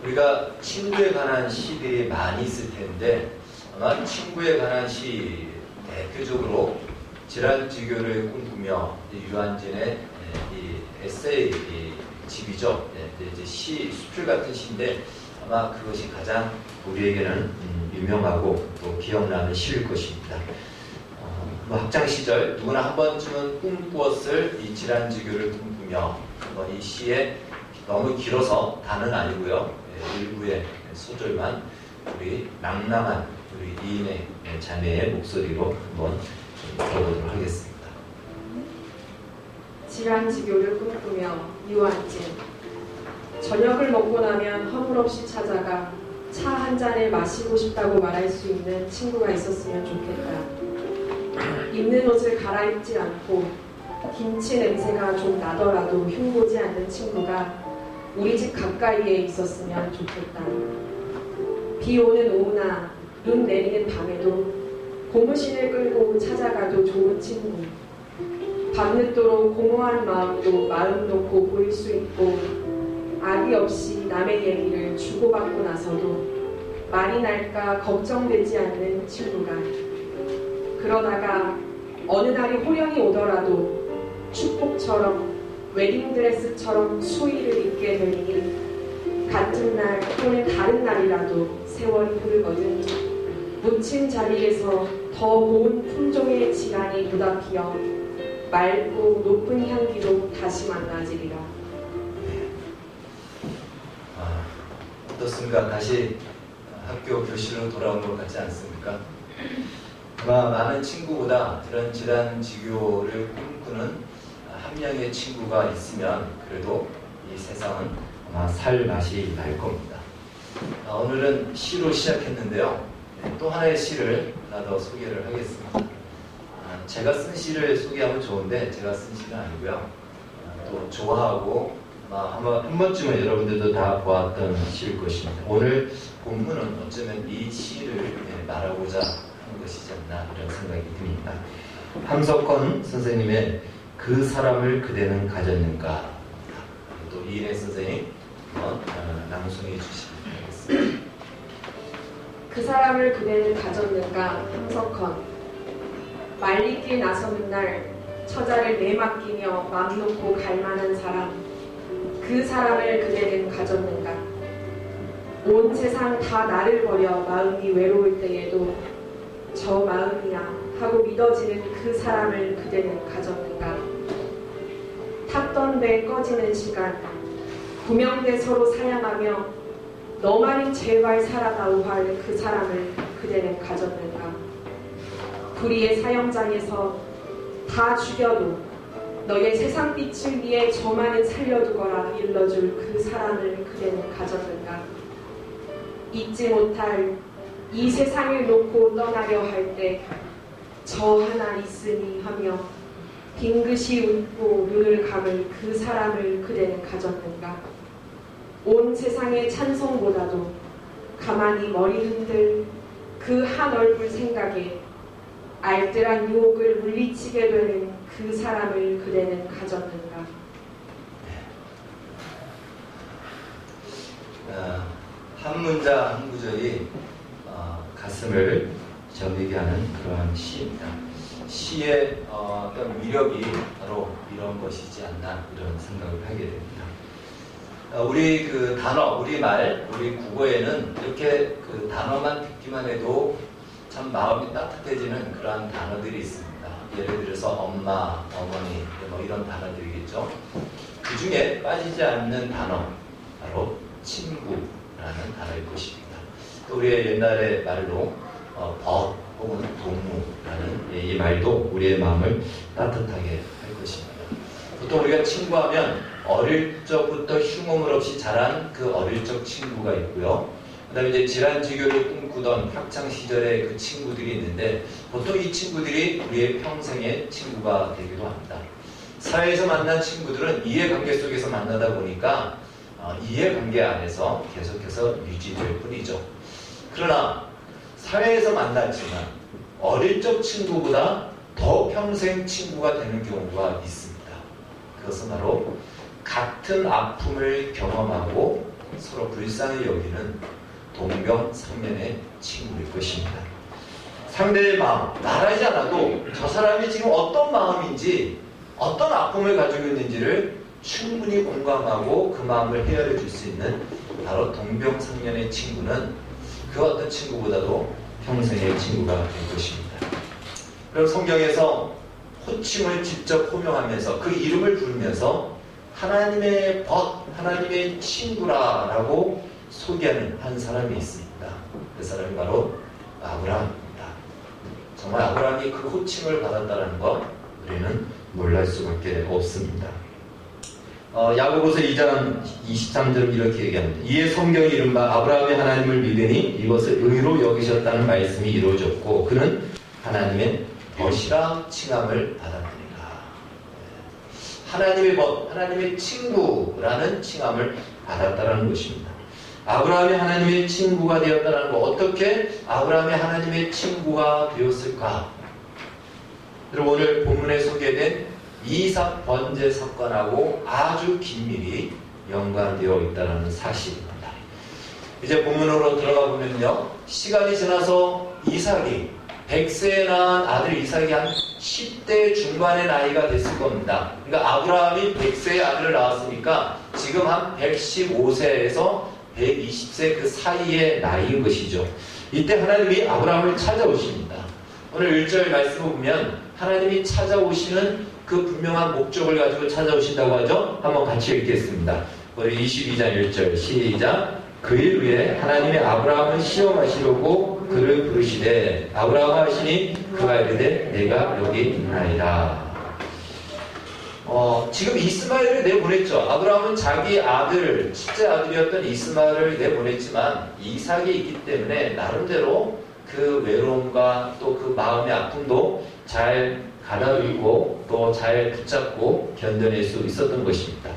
우리가 친구에 관한 시들이 많이 있을 텐데 아마 친구에 관한 시 대표적으로 질환지교를 꿈꾸며 유한진의 이 에세이 집이죠. 이제 시 수필 같은 시인데 아마 그것이 가장 우리에게는 유명하고 또 기억나는 시일 것입니다. 학창 시절 누구나 한 번쯤은 꿈꾸었을 이 질환지교를 꿈꾸며 이 시에 너무 길어서 다는 아니고요. 일부의 소절만 우리 낭낭한 우리 이인의 자매의 목소리로 한번 들어보도록 하겠습니다. 질환지교를 꿈꾸며 유한진. 저녁을 먹고 나면 허물없이 찾아가 차 한 잔을 마시고 싶다고 말할 수 있는 친구가 있었으면 좋겠다. 입는 옷을 갈아입지 않고 김치 냄새가 좀 나더라도 흉보지 않는 친구가 우리 집 가까이에 있었으면 좋겠다. 비 오는 오후나 눈 내리는 밤에도 고무신을 끌고 찾아가도 좋은 친구. 밤늦도록 공허한 마음도 마음 놓고 보일 수 있고 악의 없이 남의 얘기를 주고받고 나서도 말이 날까 걱정되지 않는 친구가 그러다가 어느 날이 호령이 오더라도 축복처럼 웨딩드레스처럼 수의를 입게 되니 같은 날 또는 다른 날이라도 세월이 흐르거든 묻힌 자리에서 더 고운 품종의 질환이 보답히어 맑고 높은 향기로 다시 만나지리라. 어떻습니까? 다시 학교 교실로 돌아온 것 같지 않습니까? 아마 많은 친구보다 그런 질환지교를 꿈꾸는 한 명의 친구가 있으면 그래도 이 세상은 아마 살 맛이 날 겁니다. 오늘은 시로 시작했는데요. 또 하나의 시를 하나 더 소개를 하겠습니다. 제가 쓴 시를 소개하면 좋은데 제가 쓴 시는 아니고요. 또 좋아하고 한 번쯤은 여러분들도 다 보았던 시일 것입니다. 오늘 본문은 어쩌면 이 시를 말하고자 하는 것이지 않나 이런 생각이 듭니다. 함석헌 선생님의 그 사람을 그대는 가졌는가, 또 이인혜 선생님 한번 낭송해 주시면 되겠습니다. 그 사람을 그대는 가졌는가. 함석헌. 말리길 나서는 날 처자를 내맡기며 맘 놓고 갈만한 사람, 그 사람을 그대는 가졌는가. 온 세상 다 나를 버려 마음이 외로울 때에도 저 마음이야 하고 믿어지는 그 사람을 그대는 가졌는가. 탔던 배 꺼지는 시간 구명대 서로 사양하며 너만이 제발 살아다오 할 그 사람을 그대는 가졌는가. 불의의 사형장에서 다 죽여도 너의 세상빛을 위해 저만은 살려두거라 일러줄 그 사람을 그대는 가졌는가. 잊지 못할 이 세상을 놓고 떠나려 할 때 저 하나 있으니 하며 빙긋이 웃고 눈을 감을 그 사람을 그대는 가졌는가. 온 세상의 찬송보다도 가만히 머리 흔들 그 한얼굴 생각에 알뜰한 유혹을 물리치게 되는 그 사람을 그대는 가졌는가. 한 문장 한 구절이 가슴을 저리게 하는 그러한 시입니다. 시의 어떤 위력이 바로 이런 것이지 않나 이런 생각을 하게 됩니다. 우리 그 단어, 우리말, 우리 국어에는 이렇게 그 단어만 듣기만 해도 참 마음이 따뜻해지는 그러한 단어들이 있습니다. 예를 들어서 엄마, 어머니 뭐 이런 단어들이겠죠. 그 중에 빠지지 않는 단어 바로 친구라는 단어일 것입니다. 또 우리의 옛날의 말로 벗 혹은 동무라는 이 말도 우리의 마음을 따뜻하게 할 것입니다. 보통 우리가 친구하면 어릴 적부터 흉엄을 없이 자란 그 어릴 적 친구가 있고요. 그 다음에 이제 질환지교를 꿈꾸던 학창 시절의 그 친구들이 있는데 보통 이 친구들이 우리의 평생의 친구가 되기도 합니다. 사회에서 만난 친구들은 이해관계 속에서 만나다 보니까 이해관계 안에서 계속해서 유지될 뿐이죠. 그러나 사회에서 만났지만 어릴 적 친구보다 더 평생 친구가 되는 경우가 있습니다. 그것은 바로 같은 아픔을 경험하고 서로 불쌍히 여기는 동병상련의 친구일 것입니다. 상대의 마음, 말하지 않아도 저 사람이 지금 어떤 마음인지, 어떤 아픔을 가지고 있는지를 충분히 공감하고 그 마음을 헤아려 줄 수 있는 바로 동병상련의 친구는 그 어떤 친구보다도 평생의 친구가 될 것입니다. 그럼 성경에서 호칭을 직접 호명하면서 그 이름을 부르면서 하나님의 벗, 하나님의 친구라라고 소개하는 한 사람이 있습니다. 그 사람이 바로 아브라함입니다. 정말 아브라함이 그 호칭을 받았다는 것 우리는 놀랄 수밖에 없습니다. 야고보서 2장 23절 이렇게 얘기합니다. 이에 성경이 이른바 아브라함이 하나님을 믿으니 이것을 의로 여기셨다는 말씀이 이루어졌고 그는 하나님의 벗이라 칭함을 받았느니라. 하나님의 벗, 하나님의 친구라는 칭함을 받았다는 것입니다. 아브라함이 하나님의 친구가 되었다는 것, 어떻게 아브라함이 하나님의 친구가 되었을까? 여러분, 오늘 본문에 소개된 이삭 번제 사건하고 아주 긴밀히 연관되어 있다는 사실입니다. 이제 본문으로 들어가 보면요, 시간이 지나서 이삭이 100세에 낳은 아들 이삭이 한 10대 중반의 나이가 됐을 겁니다. 그러니까 아브라함이 100세의 아들을 낳았으니까 지금 한 115세에서 120세 그 사이의 나이인 것이죠. 이때 하나님이 아브라함을 찾아오십니다. 오늘 1절 말씀을 보면 하나님이 찾아오시는 그 분명한 목적을 가지고 찾아오신다고 하죠. 한번 같이 읽겠습니다. 우리 22장 1절 시작. 그 일 후에 하나님이 아브라함을 시험하시려고 그를 부르시되 아브라함 하시니 그가 이르되 내가 여기 있나이다. 지금 이스마엘을 내보냈죠. 아브라함은 자기 아들, 첫째 아들이었던 이스마엘을 내보냈지만 이삭이 있기 때문에 나름대로 그 외로움과 또 그 마음의 아픔도 잘 가다듬고 또 잘 붙잡고 견뎌낼 수 있었던 것입니다.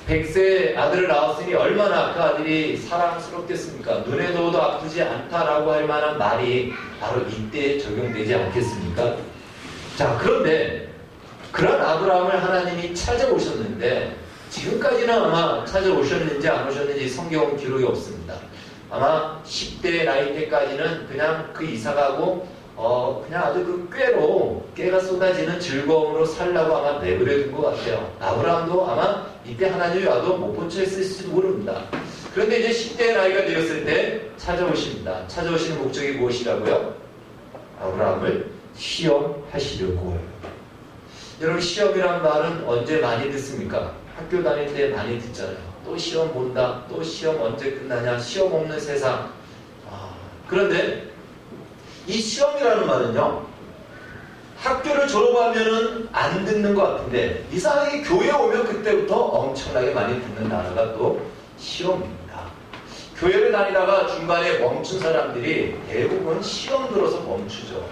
100세 아들을 낳았으니 얼마나 그 아들이 사랑스럽겠습니까? 눈에 넣어도 아프지 않다라고 할 만한 말이 바로 이때에 적용되지 않겠습니까? 자, 그런데 그런 아브라함을 하나님이 찾아오셨는데 지금까지는 아마 찾아오셨는지 안 오셨는지 성경 기록이 없습니다. 아마 10대 나이 때까지는 그냥 그 이삭하고 그냥 아주 그 깨가 쏟아지는 즐거움으로 살라고 아마 내버려둔 것 같아요. 아브라함도 아마 이때 하나님이 와도 못 본 채 했을지도 모릅니다. 그런데 이제 10대의 나이가 되었을 때 찾아오십니다. 찾아오시는 목적이 무엇이라고요? 아브라함을 시험하시려고. 여러분, 시험이란 말은 언제 많이 듣습니까? 학교 다닐 때 많이 듣잖아요. 또 시험 본다. 또 시험 언제 끝나냐. 시험 없는 세상. 그런데 이 시험이라는 말은요, 학교를 졸업하면은 안 듣는 것 같은데 이상하게 교회에 오면 그때부터 엄청나게 많이 듣는 단어가 또 시험입니다. 교회를 다니다가 중간에 멈춘 사람들이 대부분 시험 들어서 멈추죠.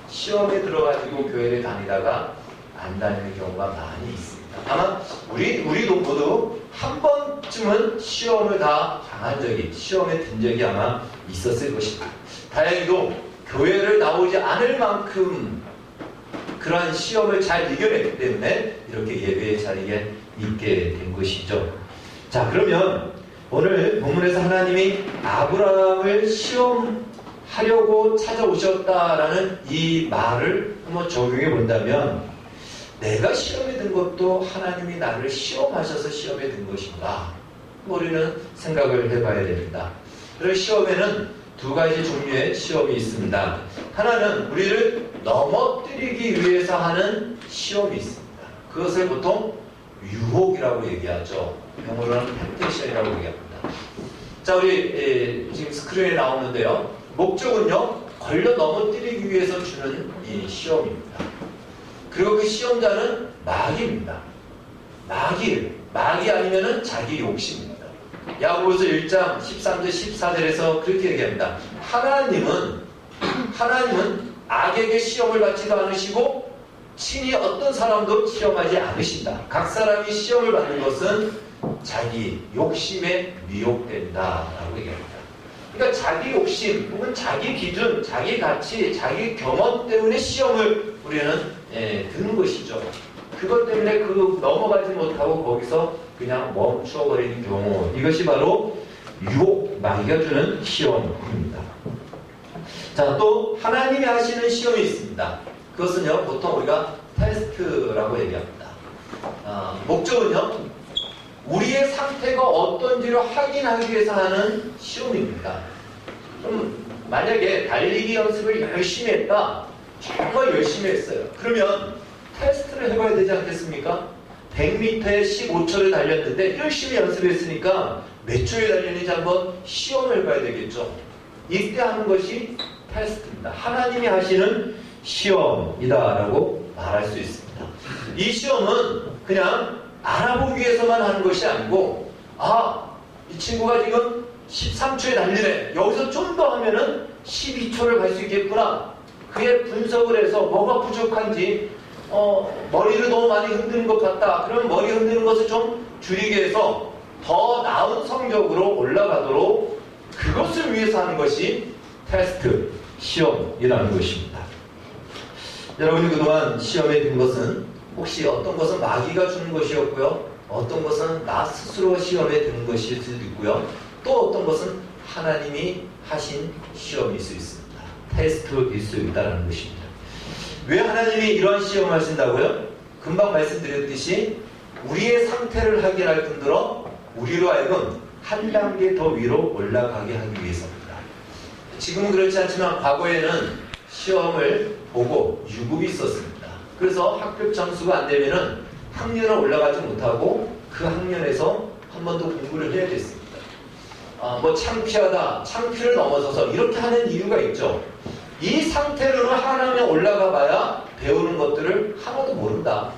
시험에 들어가지고 교회를 다니다가 안 다니는 경우가 많이 있습니다. 아마 우리도 모두 한 번쯤은 시험을 다 당한 적이, 시험에 든 적이 아마 있었을 것입니다. 다행히도 교회를 나오지 않을 만큼 그러한 시험을 잘 이겨냈기 때문에 이렇게 예배의 자리에 있게 된 것이죠. 자, 그러면 오늘 본문에서 하나님이 아브라함을 시험하려고 찾아오셨다라는 이 말을 한번 적용해 본다면 내가 시험에 든 것도 하나님이 나를 시험하셔서 시험에 든 것인가? 우리는 생각을 해봐야 됩니다. 그래서 시험에는 두 가지 종류의 시험이 있습니다. 하나는 우리를 넘어뜨리기 위해서 하는 시험이 있습니다. 그것을 보통 유혹이라고 얘기하죠. 영어로는 템테이션이라고 얘기합니다. 자, 우리 지금 스크린에 나오는데요. 목적은요, 걸려 넘어뜨리기 위해서 주는 이 시험입니다. 그리고 그 시험자는 마귀입니다. 마귀 아니면은 자기 욕심입니다. 야고보서 1장 13절 14절에서 그렇게 얘기합니다. 하나님은 악에게 시험을 받지도 않으시고 친히 어떤 사람도 시험하지 않으신다. 각 사람이 시험을 받는 것은 자기 욕심에 미혹된다라고 얘기합니다. 그러니까 자기 욕심 혹은 자기 기준, 자기 가치, 자기 경험 때문에 시험을 우리는 드는 것이죠. 그것 때문에 넘어가지 못하고 거기서 그냥 멈춰버리는 경우, 이것이 바로 유혹, 마귀가 주는 시험입니다. 자, 또 하나님이 하시는 시험이 있습니다. 그것은요, 보통 우리가 테스트라고 얘기합니다. 목적은요, 우리의 상태가 어떤지를 확인하기 위해서 하는 시험입니다. 그럼 만약에 달리기 연습을 열심히 했다, 정말 열심히 했어요. 그러면 테스트를 해봐야 되지 않겠습니까? 100m에 15초를 달렸는데 열심히 연습했으니까 몇 초에 달렸는지 한번 시험을 해봐야 되겠죠. 이때 하는 것이 테스트입니다. 하나님이 하시는 시험이다라고 말할 수 있습니다. 이 시험은 그냥 알아보기 위해서만 하는 것이 아니고, 이 친구가 지금 13초에 달리네. 여기서 좀 더 하면은 12초를 갈 수 있겠구나. 그의 분석을 해서 뭐가 부족한지, 머리를 너무 많이 흔드는 것 같다. 그러면 머리 흔드는 것을 좀 줄이게 해서 더 나은 성적으로 올라가도록 그것을 위해서 하는 것이 테스트, 시험이라는 것입니다. 여러분이 그동안 시험에 든 것은 혹시 어떤 것은 마귀가 주는 것이었고요. 어떤 것은 나 스스로 시험에 든 것일 수도 있고요. 또 어떤 것은 하나님이 하신 시험일 수 있습니다. 테스트일 수 있다는 것입니다. 왜 하나님이 이러한 시험을 하신다고요? 금방 말씀드렸듯이 우리의 상태를 확인할 뿐더러 우리로 하여금 한 단계 더 위로 올라가게 하기 위해서입니다. 지금은 그렇지 않지만 과거에는 시험을 보고 유급이 있었습니다. 그래서 학급 점수가 안 되면은 학년을 올라가지 못하고 그 학년에서 한 번 더 공부를 해야 됐습니다. 창피하다, 창피를 넘어서서 이렇게 하는 이유가 있죠. 이 상태로는 하나면 올라가 봐야 배우는 것들을 하나도 모른다.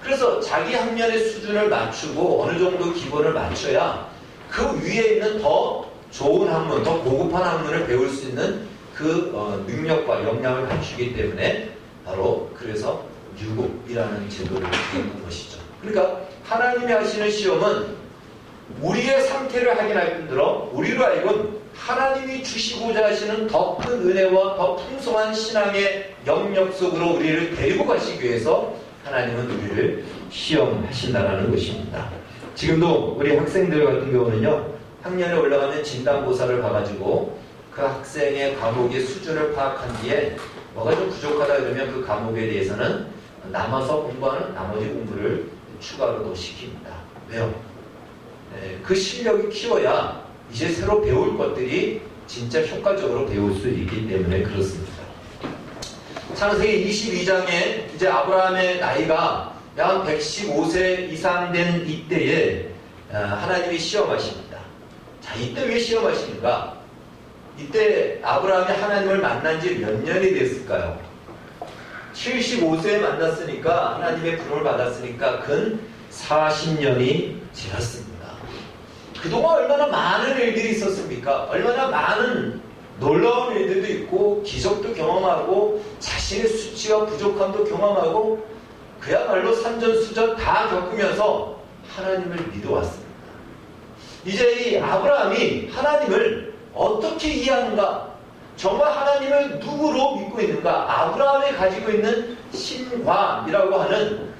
그래서 자기 학년의 수준을 맞추고 어느 정도 기본을 맞춰야 그 위에 있는 더 좋은 학문, 더 고급한 학문을 배울 수 있는 그 능력과 역량을 갖추기 때문에 바로 그래서 유급이라는 제도를 갖는 것이죠. 그러니까 하나님이 하시는 시험은 우리의 상태를 확인할 뿐더러 우리로 하여금 하나님이 주시고자 하시는 더 큰 은혜와 더 풍성한 신앙의 영역 속으로 우리를 데리고 가시기 위해서 하나님은 우리를 시험하신다는 것입니다. 지금도 우리 학생들 같은 경우는요, 학년에 올라가면 진단고사를 봐가지고 그 학생의 과목의 수준을 파악한 뒤에 뭐가 좀 부족하다 그러면 그 과목에 대해서는 남아서 공부하는 나머지 공부를 추가로 더 시킵니다. 왜요? 그 실력이 키워야 이제 새로 배울 것들이 진짜 효과적으로 배울 수 있기 때문에 그렇습니다. 창세기 22장에 이제 아브라함의 나이가 약 115세 이상 된 이때에 하나님이 시험하십니다. 자, 이때 왜 시험하십니까? 이때 아브라함이 하나님을 만난 지 몇 년이 됐을까요? 75세에 만났으니까 하나님의 부름을 받았으니까 근 40년이 지났습니다. 그동안 얼마나 많은 일들이 있었습니까? 얼마나 많은 놀라운 일들도 있고 기적도 경험하고 자신의 수치와 부족함도 경험하고 그야말로 산전수전 다 겪으면서 하나님을 믿어왔습니다. 이제 이 아브라함이 하나님을 어떻게 이해하는가? 정말 하나님을 누구로 믿고 있는가? 아브라함이 가지고 있는 신관이라고 하는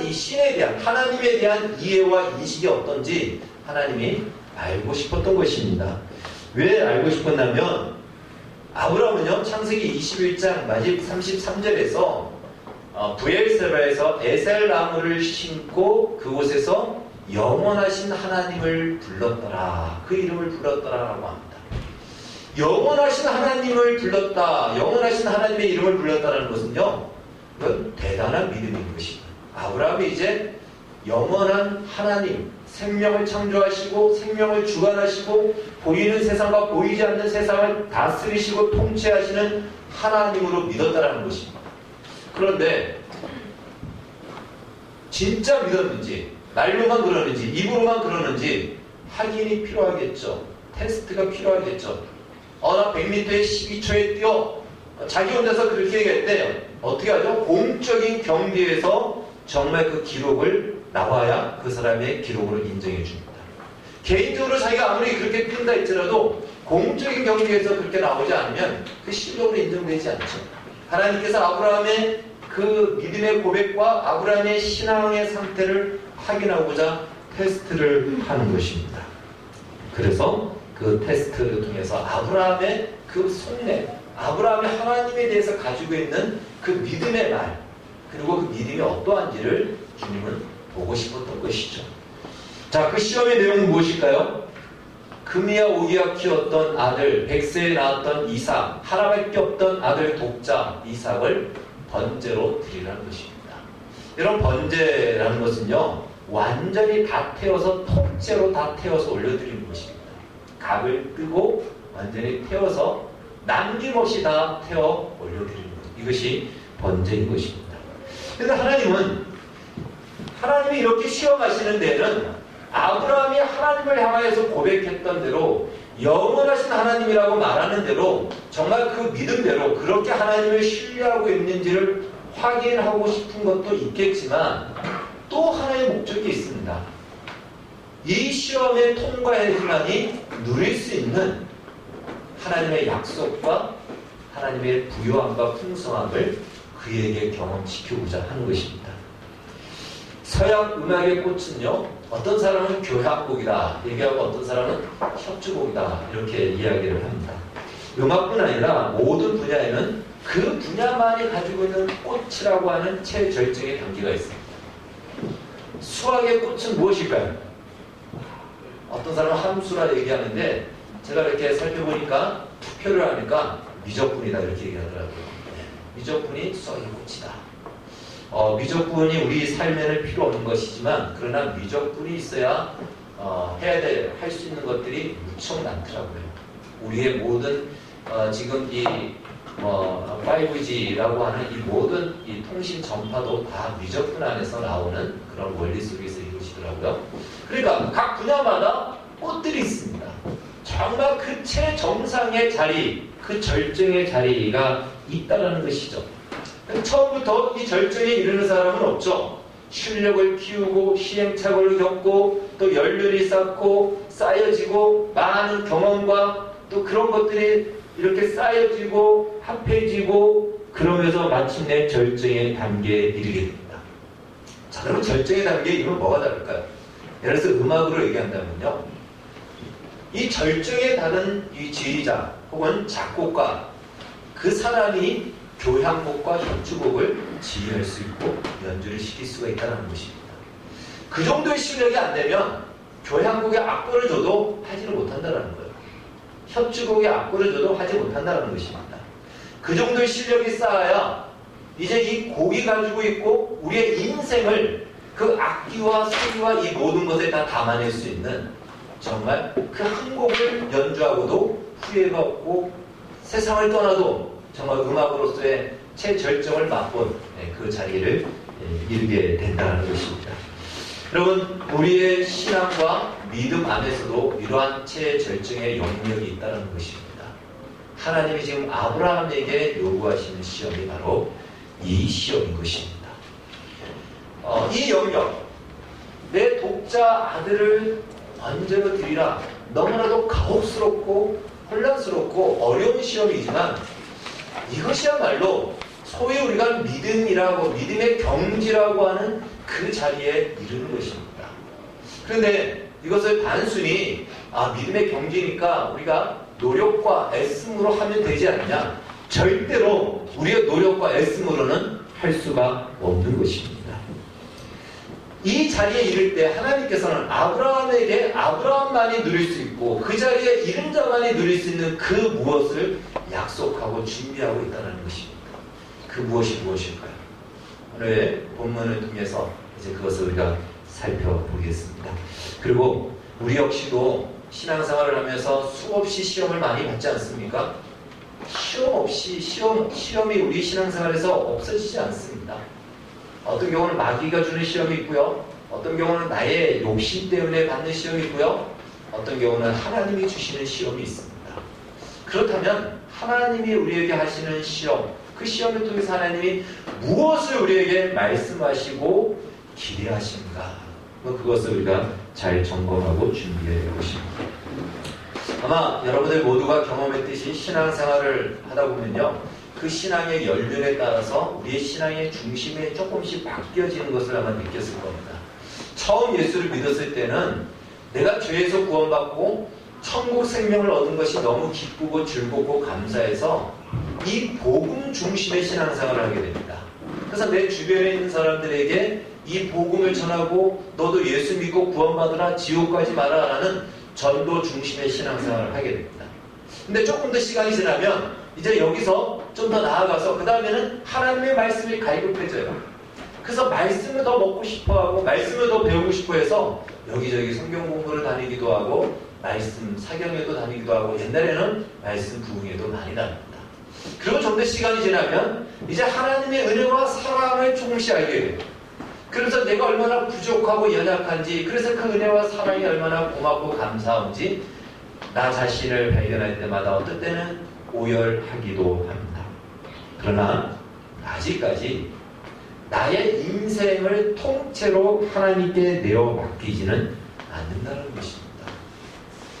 이 신에 대한, 하나님에 대한 이해와 인식이 어떤지 하나님이 알고 싶었던 것입니다. 왜 알고 싶었냐면 아브라함은요, 창세기 21장 마지막 33절에서 브엘세바에서 에셀나무를 심고 그곳에서 영원하신 하나님을 불렀더라. 그 이름을 불렀더라라고 합니다. 영원하신 하나님을 불렀다. 영원하신 하나님의 이름을 불렀다는 것은요, 이건 대단한 믿음인 것입니다. 아브라함이 이제 영원한 하나님, 생명을 창조하시고 생명을 주관하시고 보이는 세상과 보이지 않는 세상을 다스리시고 통치하시는 하나님으로 믿었다는 것입니다. 그런데 진짜 믿었는지, 말로만 그러는지, 입으로만 그러는지 확인이 필요하겠죠. 테스트가 필요하겠죠. 나 100m에 12초에 뛰어. 자기 혼자서 그렇게 얘기했대요. 어떻게 하죠? 공적인 경기에서 정말 그 기록을 나와야 그 사람의 기록으로 인정해 줍니다. 개인적으로 자기가 아무리 그렇게 뛴다 할지라도 공적인 경기에서 그렇게 나오지 않으면 그 실력으로 인정되지 않죠. 하나님께서 아브라함의 그 믿음의 고백과 아브라함의 신앙의 상태를 확인하고자 테스트를 하는 것입니다. 그래서 그 테스트를 통해서 아브라함의 그 속내, 아브라함이 하나님에 대해서 가지고 있는 그 믿음의 말, 그리고 그 믿음이 어떠한지를 주님은 보고 싶었던 것이죠. 자, 그 시험의 내용은 무엇일까요? 금이야 오기야 키웠던 아들, 100세에 낳았던 이삭, 하나밖에 없던 아들 독자 이삭을 번제로 드리라는 것입니다. 이런 번제라는 것은요, 완전히 다 태워서 통째로 다 태워서 올려드리는 것입니다. 각을 끄고 완전히 태워서 남김없이 다 태워 올려드리는 것, 이것이 번제인 것입니다. 그런데 하나님이 이렇게 시험하시는 데는 아브라함이 하나님을 향하여서 고백했던 대로 영원하신 하나님이라고 말하는 대로 정말 그 믿음대로 그렇게 하나님을 신뢰하고 있는지를 확인하고 싶은 것도 있겠지만 또 하나의 목적이 있습니다. 이 시험에 통과해야지만이 누릴 수 있는 하나님의 약속과 하나님의 부요함과 풍성함을 그에게 경험시키고자 하는 것입니다. 서양 음악의 꽃은요, 어떤 사람은 교향곡이다 얘기하고 어떤 사람은 협주곡이다 이렇게 이야기를 합니다. 음악뿐 아니라 모든 분야에는 그 분야만이 가지고 있는 꽃이라고 하는 최절정의 단계가 있습니다. 수학의 꽃은 무엇일까요? 어떤 사람은 함수라 얘기하는데 제가 이렇게 살펴보니까 투표를 하니까 미적분이다 이렇게 얘기하더라고요. 미적분이 수학의 꽃이다. 미적분이 우리 삶에는 필요 없는 것이지만 그러나 미적분이 있어야 할 수 있는 것들이 무척 많더라고요. 우리의 모든 지금 이 5G라고 하는 이 모든 이 통신 전파도 다 미적분 안에서 나오는 그런 원리 속에서 이루어지더라고요. 그러니까 각 분야마다 꽃들이 있습니다. 정말 그 최정상의 자리, 그 절정의 자리가 있다는 것이죠. 처음부터 이 절정에 이르는 사람은 없죠. 실력을 키우고 시행착오를 겪고 또 연륜이 쌓고 쌓여지고 많은 경험과 또 그런 것들이 이렇게 쌓여지고 합해지고 그러면서 마침내 절정의 단계에 이르게 됩니다. 자, 그러면 절정의 단계에 이르면 뭐가 다를까요? 예를 들어서 음악으로 얘기한다면요, 이 절정에 다른 이 지휘자 혹은 작곡가, 그 사람이 교향곡과 협주곡을 지휘할 수 있고 연주를 시킬 수가 있다는 것입니다. 그 정도의 실력이 안 되면 교향곡에 악보를 줘도 하지를 못한다는 거예요. 협주곡에 악보를 줘도 하지 못한다는 것입니다. 그 정도의 실력이 쌓아야 이제 이 곡이 가지고 있고 우리의 인생을 그 악기와 소리와 이 모든 것에 다 담아낼 수 있는 정말 그 한 곡을 연주하고도 후회가 없고 세상을 떠나도 정말 음악으로서의 최절정을 맛본 그 자리를 이루게 된다는 것입니다. 여러분, 우리의 신앙과 믿음 안에서도 이러한 최절정의 영역이 있다는 것입니다. 하나님이 지금 아브라함에게 요구하시는 시험이 바로 이 시험인 것입니다. 이 영역, 내 독자 아들을 번제로 드리라, 너무나도 가혹스럽고 혼란스럽고 어려운 시험이지만 이것이야말로 소위 우리가 믿음이라고, 믿음의 경지라고 하는 그 자리에 이르는 것입니다. 그런데 이것을 단순히 믿음의 경지니까 우리가 노력과 애씀으로 하면 되지 않냐? 절대로 우리의 노력과 애씀으로는 할 수가 없는 것입니다. 이 자리에 이를 때 하나님께서는 아브라함에게 아브라함만이 누릴 수 있고 그 자리에 이른 자만이 누릴 수 있는 그 무엇을 약속하고 준비하고 있다는 것입니다. 그 무엇이 무엇일까요? 오늘 본문을 통해서 이제 그것을 우리가 살펴보겠습니다. 그리고 우리 역시도 신앙생활을 하면서 수없이 시험을 많이 받지 않습니까? 시험이 우리 신앙생활에서 없어지지 않습니다. 어떤 경우는 마귀가 주는 시험이 있고요. 어떤 경우는 나의 욕심 때문에 받는 시험이 있고요. 어떤 경우는 하나님이 주시는 시험이 있습니다. 그렇다면 하나님이 우리에게 하시는 시험, 그 시험을 통해서 하나님이 무엇을 우리에게 말씀하시고 기대하신가? 그것을 우리가 잘 점검하고 준비해야 될 것입니다. 아마 여러분들 모두가 경험했듯이 신앙생활을 하다 보면요, 그 신앙의 연륜에 따라서 우리의 신앙의 중심이 조금씩 바뀌어지는 것을 아마 느꼈을 겁니다. 처음 예수를 믿었을 때는 내가 죄에서 구원받고 천국 생명을 얻은 것이 너무 기쁘고 즐겁고 감사해서 이 복음 중심의 신앙생활을 하게 됩니다. 그래서 내 주변에 있는 사람들에게 이 복음을 전하고 너도 예수 믿고 구원받으라, 지옥 가지 마라 라는 전도 중심의 신앙생활을 하게 됩니다. 근데 조금 더 시간이 지나면 이제 여기서 좀 더 나아가서 그 다음에는 하나님의 말씀이 갈급해져요. 그래서 말씀을 더 먹고 싶어하고 말씀을 더 배우고 싶어해서 여기저기 성경 공부를 다니기도 하고 말씀 사경에도 다니기도 하고 옛날에는 말씀 부흥회도 많이 다닙니다. 그리고 좀 더 시간이 지나면 이제 하나님의 은혜와 사랑을 조금씩 알게 돼요. 그래서 내가 얼마나 부족하고 연약한지, 그래서 그 은혜와 사랑이 얼마나 고맙고 감사한지 나 자신을 발견할 때마다 어떨 때는 오열하기도 합니다. 그러나 아직까지 나의 인생을 통째로 하나님께 내어 맡기지는 않는다는 것입니다.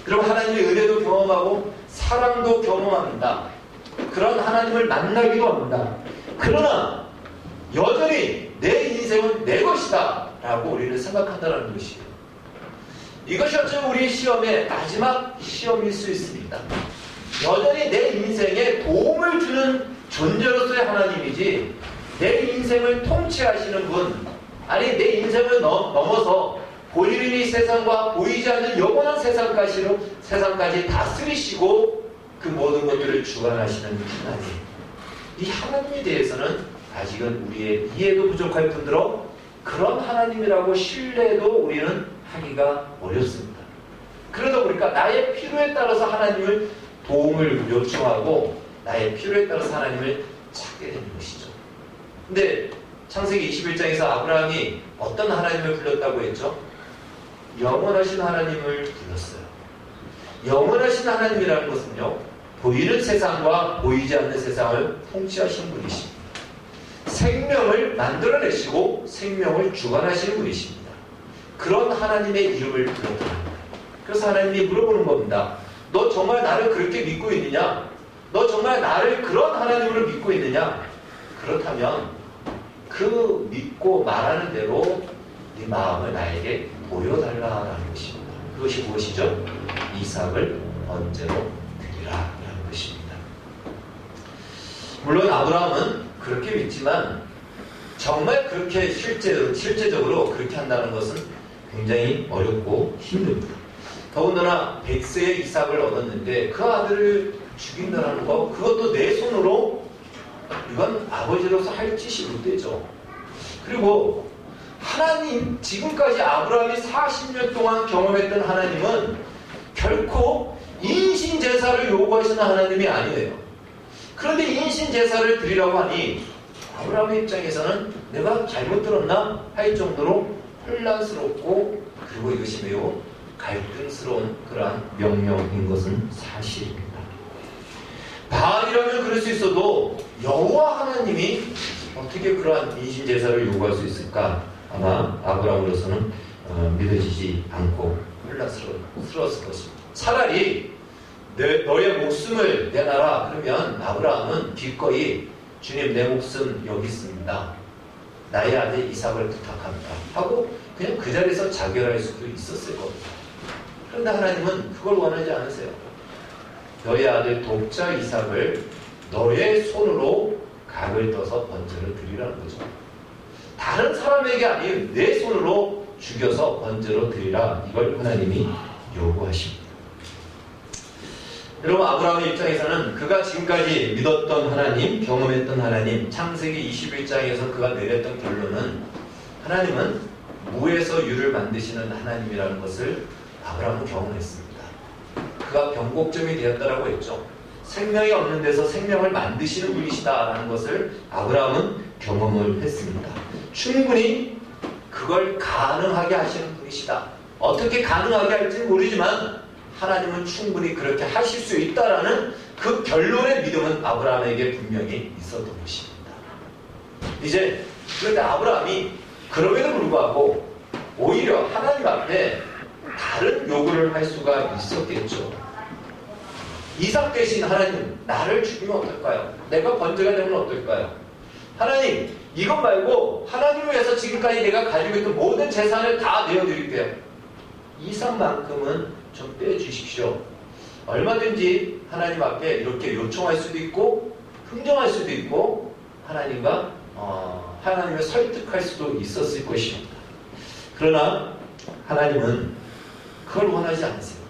그리고 하나님의 은혜도 경험하고 사랑도 경험합니다. 그런 하나님을 만나기도 합니다. 그러나 여전히 내 인생은 내 것이다 라고 우리는 생각한다는 것이에요. 이것이 어쩌면 우리의 시험의 마지막 시험일 수 있습니다. 여전히 내 인생에 도움을 주는 존재로서의 하나님이지 내 인생을 통치하시는 분, 아니 내 인생을 넘어서 보이는 이 세상과 보이지 않는 영원한 세상까지 다스리시고 그 모든 것들을 주관하시는 하나님, 이 하나님에 대해서는 아직은 우리의 이해도 부족할 뿐더러 그런 하나님이라고 신뢰도 우리는 하기가 어렵습니다. 그러다 보니까 나의 필요에 따라서 하나님을 도움을 요청하고 나의 필요에 따라서 하나님을 찾게 되는 것이죠. 근데 창세기 21장에서 아브라함이 어떤 하나님을 불렀다고 했죠? 영원하신 하나님을 불렀어요. 영원하신 하나님이라는 것은요, 보이는 세상과 보이지 않는 세상을 통치하시는 분이십니다. 생명을 만들어내시고 생명을 주관하시는 분이십니다. 그런 하나님의 이름을 불렀다. 그래서 하나님이 물어보는 겁니다. 너 정말 나를 그렇게 믿고 있느냐? 너 정말 나를 그런 하나님으로 믿고 있느냐? 그렇다면 그 믿고 말하는 대로 네 마음을 나에게 보여달라라는 것입니다. 그것이 무엇이죠? 이삭을 번제로 드리라라는 것입니다. 물론 아브라함은 그렇게 믿지만 정말 그렇게 실제적으로 그렇게 한다는 것은 굉장히 어렵고 힘듭니다. 더군다나 100세의 이삭을 얻었는데 그 아들을 죽인다는 거, 그것도 내 손으로, 이건 아버지로서 할 짓이 못 되죠. 그리고 하나님, 지금까지 아브라함이 40년 동안 경험했던 하나님은 결코 인신제사를 요구하시는 하나님이 아니에요. 그런데 인신제사를 드리라고 하니 아브라함의 입장에서는 내가 잘못 들었나 할 정도로 혼란스럽고, 그리고 이것이 매우 갈등스러운 그러한 명령인 것은 사실입니다. 바알이라면 그럴 수 있어도 여호와 하나님이 어떻게 그러한 인신제사를 요구할 수 있을까? 아마 아브라함으로서는 믿어지지 않고 혼란스러웠을 것입니다. 차라리 너의 목숨을 내놔라 그러면 아브라함은 기꺼이 주님, 내 목숨 여기 있습니다, 나의 아들 이삭을 부탁합니다 하고 그냥 그 자리에서 자결할 수도 있었을 겁니다. 그런데 하나님은 그걸 원하지 않으세요. 너의 아들 독자 이삭을 너의 손으로 각을 떠서 번제를 드리라는 거죠. 다른 사람에게 아닌 내 손으로 죽여서 번제로 드리라, 이걸 하나님이 요구하십니다. 여러분, 아브라함의 입장에서는 그가 지금까지 믿었던 하나님, 경험했던 하나님, 창세기 21장에서 그가 내렸던 결론은 하나님은 무에서 유를 만드시는 하나님이라는 것을 아브라함은 경험했습니다. 그가 변곡점이 되었다라고 했죠. 생명이 없는 데서 생명을 만드시는 분이시다라는 것을 아브라함은 경험을 했습니다. 충분히 그걸 가능하게 하시는 분이시다. 어떻게 가능하게 할지는 모르지만 하나님은 충분히 그렇게 하실 수 있다라는 그 결론의 믿음은 아브라함에게 분명히 있었던 것입니다. 이제 그런데 아브라함이 그럼에도 불구하고 오히려 하나님 앞에 다른 요구를 할 수가 있었겠죠. 이삭 대신 하나님, 나를 죽이면 어떨까요? 내가 번제가 되면 어떨까요? 하나님, 이것 말고 하나님을 위해서 지금까지 내가 가지고 있던 모든 재산을 다 내어드릴게요. 이삭만큼은 좀 빼주십시오 얼마든지 하나님 앞에 이렇게 요청할 수도 있고 흥정할 수도 있고 하나님을 설득할 수도 있었을 것입니다. 그러나 하나님은 그걸 원하지 않으세요.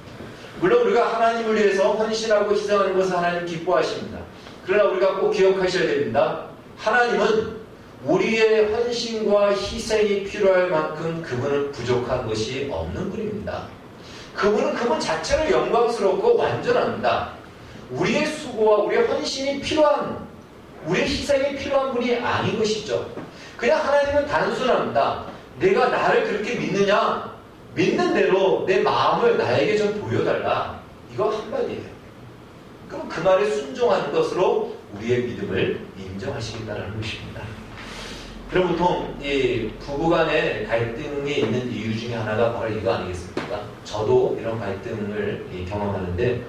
물론 우리가 하나님을 위해서 헌신하고 희생하는 것을 하나님 기뻐하십니다. 그러나 우리가 꼭 기억하셔야 됩니다. 하나님은 우리의 헌신과 희생이 필요할 만큼 그분은 부족한 것이 없는 분입니다. 그분은 그분 자체로 영광스럽고 완전합니다. 우리의 수고와 우리의 헌신이 필요한, 우리의 희생이 필요한 분이 아닌 것이죠. 그냥 하나님은 단순합니다. 내가 나를 그렇게 믿느냐? 믿는 대로 내 마음을 나에게 좀 보여달라. 이거 한마디예요. 그럼 그 말에 순종하는 것으로 우리의 믿음을 인정하시겠다는 것입니다. 그럼 보통 이 부부간에 갈등이 있는 이유 중에 하나가 바로 이거 아니겠습니까? 저도 이런 갈등을 경험하는데,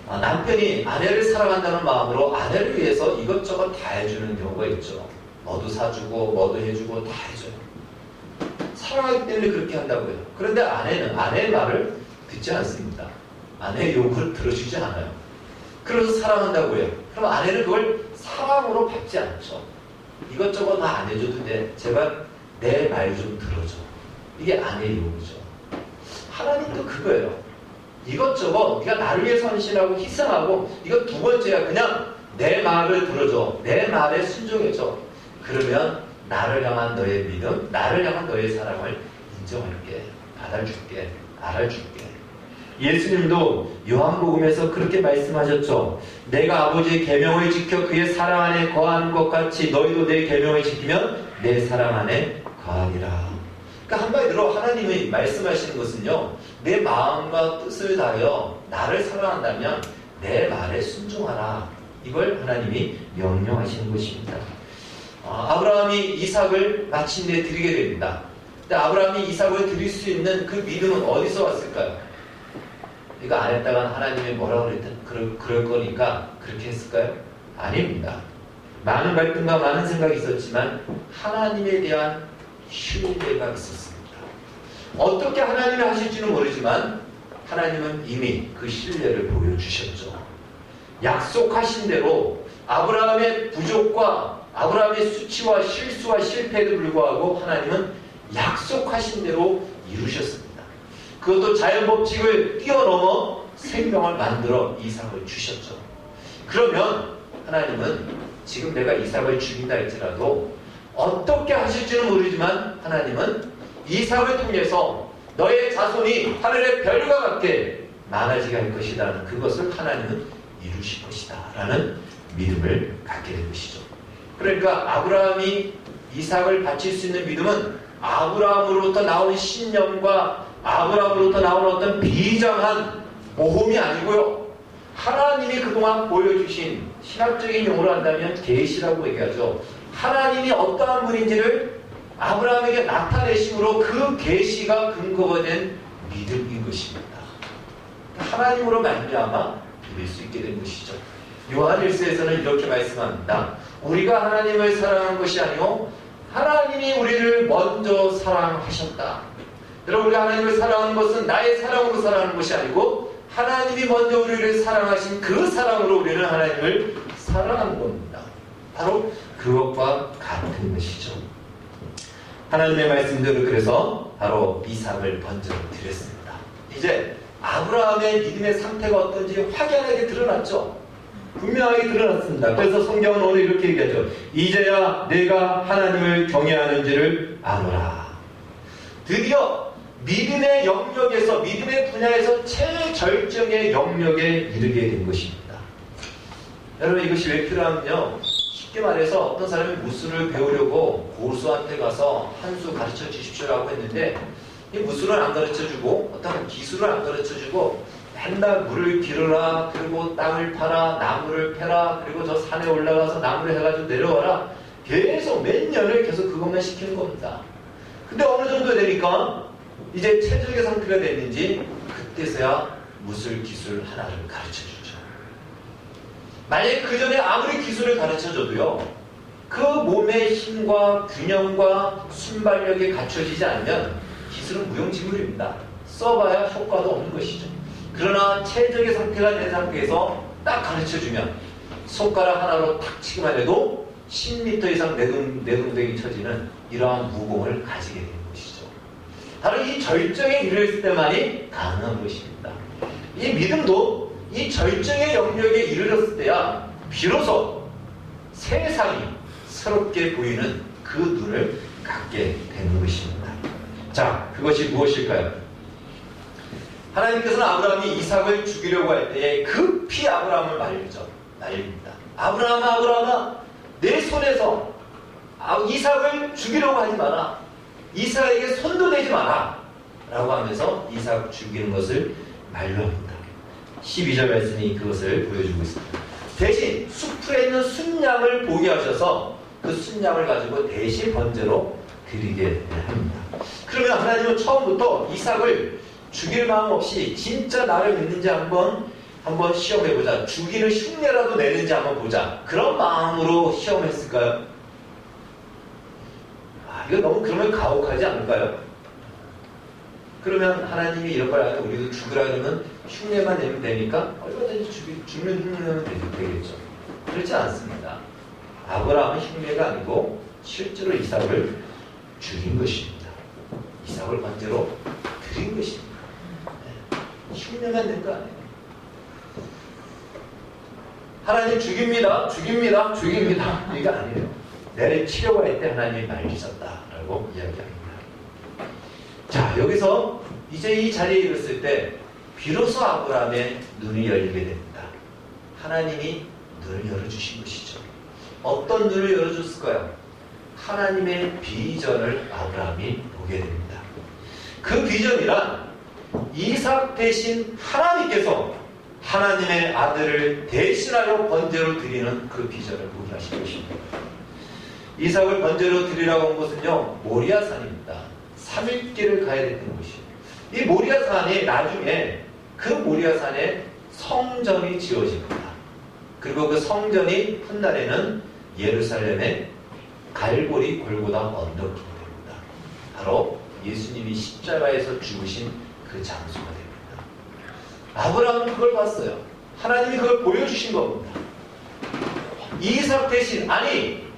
남편이 아내를 사랑한다는 마음으로 아내를 위해서 이것저것 다 해주는 경우가 있죠. 뭐도 사주고 뭐도 해주고 다 해줘요. 사랑하기 때문에 그렇게 한다고요. 그런데 아내는 아내의 말을 듣지 않습니다. 아내의 요구를 들어주지 않아요. 그래서 사랑한다고요. 그럼 아내는 그걸 사랑으로 받지 않죠. 이것저것 다 안 해줘도 돼. 제발 내 말 좀 들어줘. 이게 아내의 요구죠. 하나님도 그거예요. 이것저것 네가 나를 위해서 헌신하고 희생하고, 이거 두 번째야. 그냥 내 말을 들어줘. 내 말에 순종해줘. 그러면 나를 향한 너의 믿음, 나를 향한 너의 사랑을 인정할게, 받아줄게, 알아줄게. 예수님도 요한복음에서 그렇게 말씀하셨죠. 내가 아버지의 계명을 지켜 그의 사랑 안에 거하는 것 같이 너희도 내 계명을 지키면 내 사랑 안에 거하리라. 그러니까 한마디로 하나님이 말씀하시는 것은요, 내 마음과 뜻을 다하여 나를 사랑한다면 내 말에 순종하라. 이걸 하나님이 명령하시는 것입니다. 아브라함이 이삭을 마침내 드리게 됩니다. 근데 아브라함이 이삭을 드릴 수 있는 그 믿음은 어디서 왔을까요? 이거 안 했다간 하나님이 뭐라고 그럴 거니까 그렇게 했을까요? 아닙니다. 많은 갈등과 많은 생각이 있었지만 하나님에 대한 신뢰가 있었습니다. 어떻게 하나님이 하실지는 모르지만 하나님은 이미 그 신뢰를 보여주셨죠. 약속하신 대로 아브라함의 부족과 아브라함의 수치와 실수와 실패에도 불구하고 하나님은 약속하신 대로 이루셨습니다. 그것도 자연법칙을 뛰어넘어 생명을 만들어 이삭을 주셨죠. 그러면 하나님은 지금 내가 이삭을 죽인다 할지라도 어떻게 하실지는 모르지만 하나님은 이삭을 통해서 너의 자손이 하늘의 별과 같게 많아지게 할 것이라는 그것을 하나님은 이루실 것이다 라는 믿음을 갖게 된 것이죠. 그러니까 아브라함이 이삭을 바칠 수 있는 믿음은 아브라함으로부터 나온 신념과 아브라함으로부터 나온 어떤 비장한 모험이 아니고요, 하나님이 그동안 보여주신, 신학적인 용어로 한다면 계시라고 얘기하죠. 하나님이 어떠한 분인지를 아브라함에게 나타내심으로 그 계시가 근거가 된 믿음인 것입니다. 하나님으로 말미암아 믿을 수 있게 된 것이죠. 요한일서에서는 이렇게 말씀합니다. 우리가 하나님을 사랑한 것이 아니오 하나님이 우리를 먼저 사랑하셨다. 여러분, 우리가 하나님을 사랑하는 것은 나의 사랑으로 사랑하는 것이 아니고 하나님이 먼저 우리를 사랑하신 그 사랑으로 우리는 하나님을 사랑하는 겁니다. 바로 그것과 같은 것이죠. 하나님의 말씀대로 그래서 바로 이삭을 먼저 드렸습니다. 이제 아브라함의 믿음의 상태가 어떤지 확연하게 드러났죠. 분명하게 드러났습니다. 그래서 성경은 오늘 이렇게 얘기하죠. 이제야 내가 하나님을 경외하는지를 아노라. 드디어 믿음의 영역에서, 믿음의 분야에서 최절정의 영역에 이르게 된 것입니다. 여러분, 이것이 왜 필요하면요, 쉽게 말해서 어떤 사람이 무술을 배우려고 고수한테 가서 한 수 가르쳐 주십시오라고 했는데 이 무술을 안 가르쳐주고 어떤 기술을 안 가르쳐주고 맨날 물을 기르라, 그리고 땅을 파라, 나무를 패라, 그리고 저 산에 올라가서 나무를 해가지고 내려와라, 계속 몇 년을 계속 그것만 시키는 겁니다. 근데 어느 정도 되니까 이제 최적의 상태가 됐는지 그때서야 무술 기술 하나를 가르쳐주죠. 만약에 그 전에 아무리 기술을 가르쳐줘도요, 그 몸의 힘과 균형과 순발력이 갖춰지지 않으면 기술은 무용지물입니다. 써봐야 효과도 없는 것이죠. 그러나 최적의 상태가 된 상태에서 딱 가르쳐주면 손가락 하나로 탁 치기만 해도 10m 이상 내동댕이 쳐지는 이러한 무공을 가지게 되는 것이죠. 바로 이 절정에 이르렀을 때만이 가능한 것입니다. 이 믿음도 이 절정의 영역에 이르렀을 때야 비로소 세상이 새롭게 보이는 그 눈을 갖게 되는 것입니다. 자, 그것이 무엇일까요? 하나님께서는 아브라함이 이삭을 죽이려고 할 때에 급히 아브라함을 말립니다. 아브라함아, 내 손에서 이삭을 죽이려고 하지 마라. 이삭에게 손도 대지 마라. 라고 하면서 이삭 죽이는 것을 만류합니다. 12절 말씀이 그것을 보여주고 있습니다. 대신 숲에 있는 순양을 보게 하셔서 그 순양을 가지고 대신 번제로 드리게 합니다. 그러면 하나님은 처음부터 이삭을 죽일 마음 없이 진짜 나를 믿는지 한번 시험해보자. 죽이는 흉내라도 내는지 한번 보자. 그런 마음으로 시험했을까요? 이거 너무 그러면 가혹하지 않을까요? 그러면 하나님이 이런 걸 하면 우리도 죽으라 그러면 흉내만 내면 되니까 얼마든지 죽는 흉내면 되겠죠. 그렇지 않습니다. 아브라함은 흉내가 아니고 실제로 이삭을 죽인 것입니다. 이삭을 번제로 드린 것입니다. 흉내만 낸 거 아니에요. 하나님 죽입니다. 이거 아니에요. 내를 치려고 할 때 하나님이 말리셨다라고 이야기합니다. 자, 여기서 이제 이 자리에 이르렀을 때 비로소 아브라함의 눈이 열리게 됩니다. 하나님이 눈을 열어주신 것이죠. 어떤 눈을 열어줬을까요? 하나님의 비전을 아브라함이 보게 됩니다. 그 비전이란 이삭 대신 하나님께서 하나님의 아들을 대신하여 번제로 드리는 그 비전을 보게 하신 것입니다. 이삭을 번제로 드리라고 한 것은요, 모리아산입니다. 3일길을 가야 되는 것이에요. 이 모리아산이 나중에 그 모리아산에 성전이 지어집니다. 그리고 그 성전이 훗날에는 예루살렘의 갈보리 골고다 언덕이 됩니다. 바로 예수님이 십자가에서 죽으신 그 장소가 됩니다. 아브라함은 그걸 봤어요. 하나님이 그걸 보여주신 겁니다. 이삭 대신,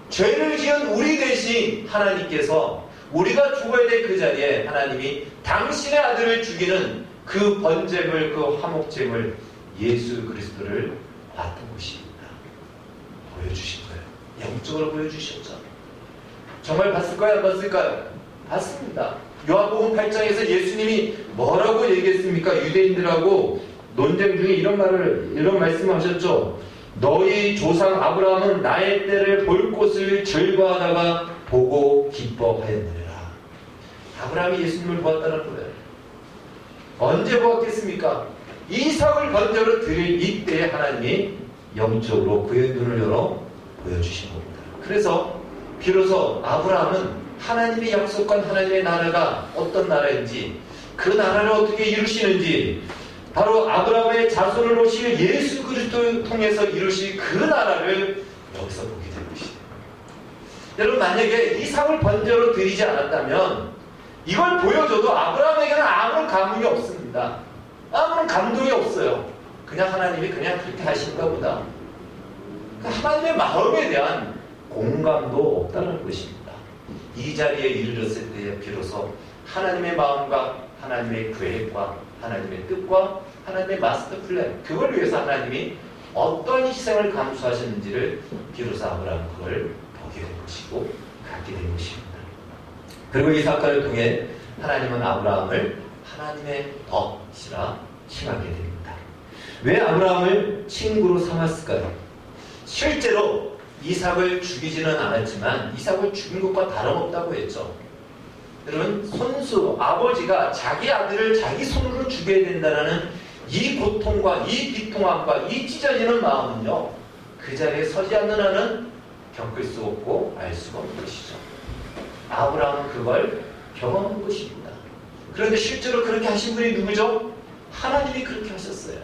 죄를 지은 우리 대신 하나님께서 우리가 죽어야 될 그 자리에 하나님이 당신의 아들을 죽이는 그 번제물, 그 화목제물 예수 그리스도를 봤던 것입니다. 보여주신 거예요. 영적으로 보여주셨죠. 정말 봤을까요? 안 봤을까요? 봤습니다. 요한복음 8장에서 예수님이 뭐라고 얘기했습니까? 유대인들하고 논쟁 중에 이런 말씀을 하셨죠. 너희 조상 아브라함은 나의 때를 볼 곳을 즐거워하다가 보고 기뻐하였느니라. 아브라함이 예수님을 보았다는 거예요. 언제 보았겠습니까? 이삭을 번제로 드릴 이때에 하나님이 영적으로 그의 눈을 열어 보여주신 겁니다. 그래서 비로소 아브라함은 하나님의 약속한 하나님의 나라가 어떤 나라인지, 그 나라를 어떻게 이루시는지, 바로 아브라함의 자손을 오실 예수 그리스도를 통해서 이루실 그 나라를 여기서 보게 된 것이에요. 여러분, 만약에 이삭을 번제로 드리지 않았다면 이걸 보여줘도 아브라함에게는 아무런 감흥이 없습니다. 아무런 감동이 없어요. 그냥 하나님이 그냥 그렇게 하신가 보다. 하나님의 마음에 대한 공감도 없다는 것입니다. 이 자리에 이르렀을 때에 비로소 하나님의 마음과 하나님의 계획과 하나님의 뜻과 하나님의 마스터 플랜, 그걸 위해서 하나님이 어떤 희생을 감수하셨는지를 비로소 아브라함은 그걸 보게 된 것이고 갖게 된 것입니다. 그리고 이 사건을 통해 하나님은 아브라함을 하나님의 덫이라 칭하게 됩니다. 왜 아브라함을 친구로 삼았을까요? 실제로 이삭을 죽이지는 않았지만 이삭을 죽인 것과 다름없다고 했죠. 여러분, 손수, 아버지가 자기 아들을 자기 손으로 죽여야 된다는 이 고통과 이 비통함과 이 찢어지는 마음은요, 그 자리에 서지 않는 한은 겪을 수 없고 알 수가 없는 것이죠. 아브라함은 그걸 경험한 것입니다. 그런데 실제로 그렇게 하신 분이 누구죠? 하나님이 그렇게 하셨어요.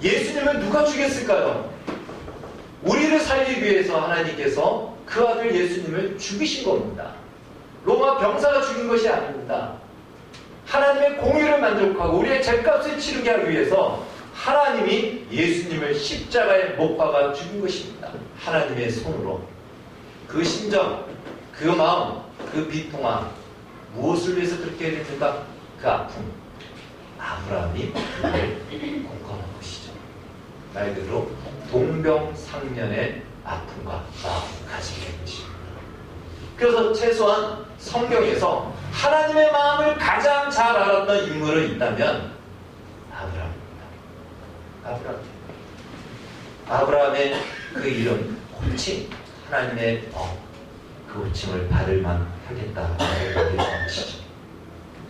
예수님을 누가 죽였을까요? 우리를 살리기 위해서 하나님께서 그 아들 예수님을 죽이신 겁니다. 로마 병사가 죽인 것이 아닙니다. 하나님의 공의를 만족하고 우리의 죄값을 치르게 하기 위해서 하나님이 예수님을 십자가에 못 박아 죽인 것입니다. 하나님의 손으로. 그 심정, 그 마음, 그 비통함, 무엇을 위해서 그렇게 됐는가? 그 아픔. 아브라함이 그를 공감한 것이죠. 말 그대로 동병상련의 아픔과 마음을 가지게 된 것입니다. 그래서 최소한 성경에서 하나님의 마음을 가장 잘 알았던 인물은 있다면 아브라함입니다. 아브라함의 그 이름, 호칭, 하나님의 그 호칭을 받을만 하겠다라고 얘기한 것이죠.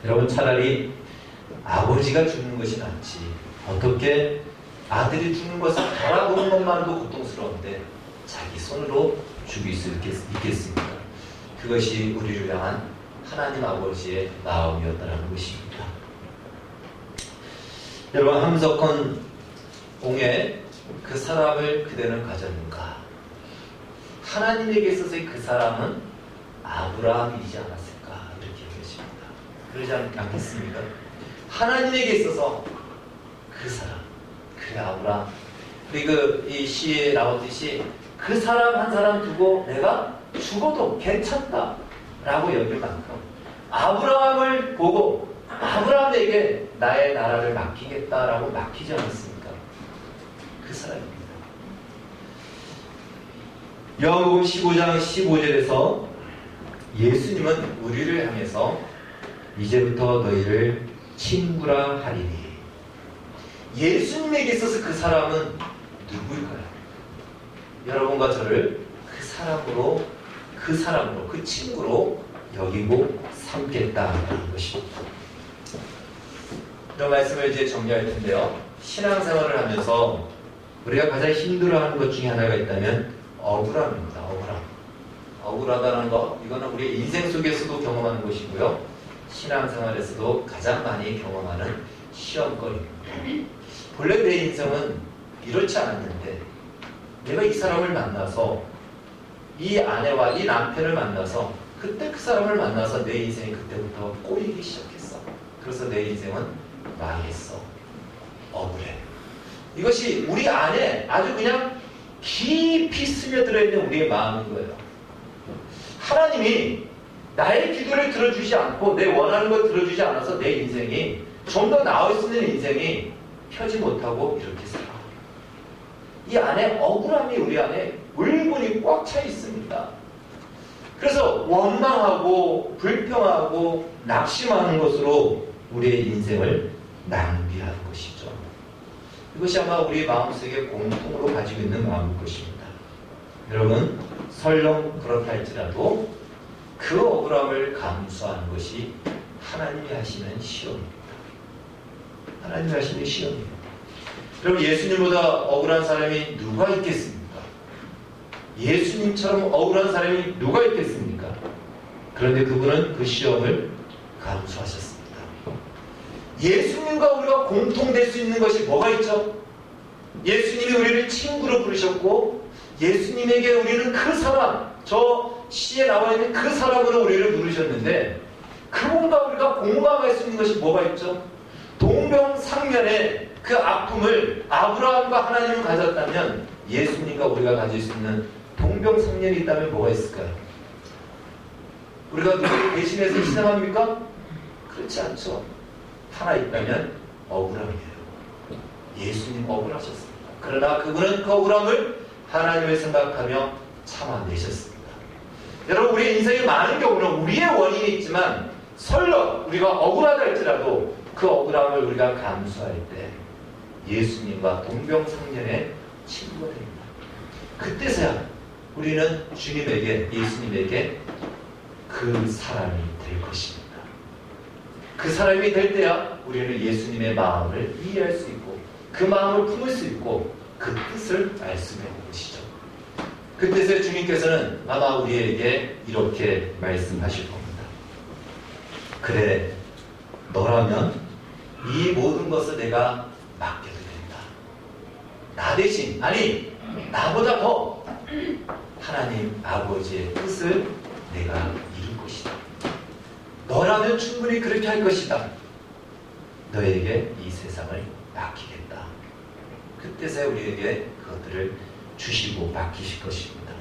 여러분, 차라리 아버지가 죽는 것이 낫지, 어떻게 아들이 죽는 것을 바라보는 것만도 고통스러운데 자기 손으로 죽일 수 있겠습니까? 그것이 우리를 향한 하나님 아버지의 마음이었다는 것입니다. 여러분, 함석헌 공에 그 사람을 그대는 가졌는가? 하나님에게 있어서의 그 사람은 아브라함이지 않았을까? 이렇게 얘기하십니다. 그러지 않겠습니까? 하나님에게 있어서 그 사람, 그래 아브라함. 그리고 이 시에 나오듯이 그 사람 한 사람 두고 내가 죽어도 괜찮다 라고 여길 만큼 아브라함을 보고 아브라함에게 나의 나라를 맡기겠다라고 맡기지 않았습니까? 그 사람입니다. 요한복음 15장 15절에서 예수님은 우리를 향해서 이제부터 너희를 친구라 하리니, 예수님에게 있어서 그 사람은 누구일까요? 여러분과 저를 그 사람으로, 그 친구로 여기고 삼겠다는 것입니다. 이런 말씀을 이제 정리할 텐데요. 신앙생활을 하면서 우리가 가장 힘들어하는 것 중에 하나가 있다면 억울함입니다. 억울하다는 것, 이거는 우리 인생 속에서도 경험하는 것이고요. 신앙생활에서도 가장 많이 경험하는 시험거리입니다. 본래 내 인생은 이렇지 않았는데 내가 이 사람을 만나서, 이 아내와 이 남편을 만나서, 그때 그 사람을 만나서 내 인생이 그때부터 꼬이기 시작했어. 그래서 내 인생은 망했어. 억울해. 이것이 우리 안에 아주 그냥 깊이 스며들어 있는 우리의 마음인 거예요. 하나님이 나의 기도를 들어주지 않고 내 원하는 걸 들어주지 않아서 내 인생이 좀 더 나을 수 있는 인생이 펴지 못하고 이렇게 살아. 이 안에 억울함이 우리 안에 울분이 꽉 차 있습니다. 그래서 원망하고 불평하고 낙심하는 것으로 우리의 인생을 낭비하는 것이죠. 이것이 아마 우리 마음속에 공통으로 가지고 있는 마음일 것입니다. 여러분, 설령 그렇다 할지라도 그 억울함을 감수하는 것이 하나님이 하시는 시험입니다. 하나님이 하시는 시험입니다. 여러분, 예수님보다 억울한 사람이 누가 있겠습니까? 예수님처럼 억울한 사람이 누가 있겠습니까? 그런데 그분은 그 시험을 감수하셨습니다. 예수님과 우리가 공통될 수 있는 것이 뭐가 있죠? 예수님이 우리를 친구로 부르셨고, 예수님에게 우리는 그 사람, 저 시에 나와 있는 그 사람으로 우리를 부르셨는데, 그분과 우리가 공감할 수 있는 것이 뭐가 있죠? 동병상련의 그 아픔을 아브라함과 하나님은 가졌다면, 예수님과 우리가 가질 수 있는 동병상련이 있다면 뭐가 있을까요? 우리가 누구를 대신해서 희생합니까? 그렇지 않죠. 하나 있다면 억울함이에요. 예수님 억울하셨습니다. 그러나 그분은 그 억울함을 하나님을 생각하며 참아내셨습니다. 여러분, 우리 인생에 많은 경우는 우리의 원인이 있지만, 설령 우리가 억울하다 할지라도 그 억울함을 우리가 감수할 때 예수님과 동병상련의 친구가 됩니다. 그때서야 우리는 주님에게, 예수님에게 그 사람이 될 것입니다. 그 사람이 될 때야 우리는 예수님의 마음을 이해할 수 있고, 그 마음을 품을 수 있고, 그 뜻을 알 수가 있는 것이죠. 그때서 주님께서는 아마 우리에게 이렇게 말씀하실 겁니다. 그래, 너라면 이 모든 것을 내가 맡겨도 된다. 나 대신, 아니 나보다 더 하나님 아버지의 뜻을 내가 이룰 것이다. 너라면 충분히 그렇게 할 것이다. 너에게 이 세상을 맡기겠다. 그때서야 우리에게 그것들을 주시고 맡기실 것입니다.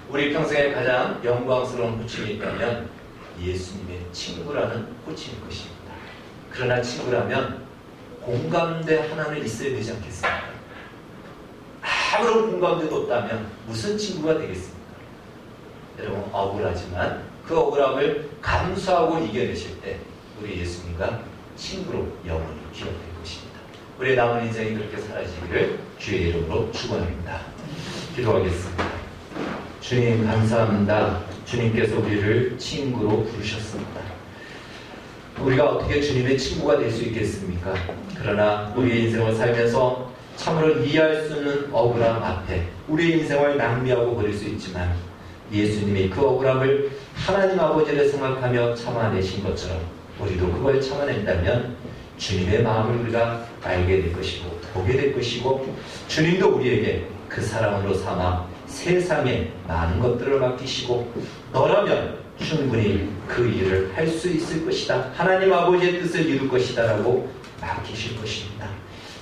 우리 평생에 가장 영광스러운 호칭이 있다면 예수님의 친구라는 호칭일 것입니다. 그러나 친구라면 공감대 하나는 있어야 되지 않겠습니까? 아무런 공감대도 없다면 무슨 친구가 되겠습니까? 여러분, 억울하지만 그 억울함을 감수하고 이겨내실 때 우리 예수님과 친구로 영원히 기억될 것입니다. 우리의 남은 인생이 그렇게 사라지기를 주의 이름으로 축원합니다. 기도하겠습니다. 주님 감사합니다. 주님께서 우리를 친구로 부르셨습니다. 우리가 어떻게 주님의 친구가 될 수 있겠습니까? 그러나 우리의 인생을 살면서 참으로 이해할 수 없는 억울함 앞에 우리의 인생을 낭비하고 버릴 수 있지만 예수님이 그 억울함을 하나님 아버지를 생각하며 참아내신 것처럼 우리도 그걸 참아낸다면 주님의 마음을 우리가 알게 될 것이고 보게 될 것이고 주님도 우리에게 그 사랑으로 삼아 세상에 많은 것들을 맡기시고 너라면 충분히 그 일을 할 수 있을 것이다. 하나님 아버지의 뜻을 이룰 것이다 라고 맡기실 것입니다.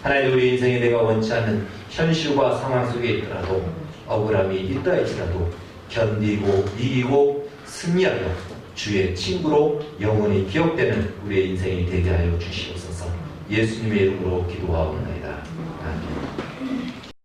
하나님, 우리 인생에 내가 원치 않는 현실과 상황 속에 있더라도 억울함이 있다 할지라도 견디고 이기고 승리하여 주의 친구로 영원히 기억되는 우리의 인생이 되게 하여 주시옵소서. 예수님의 이름으로 기도하옵나이다. 아멘.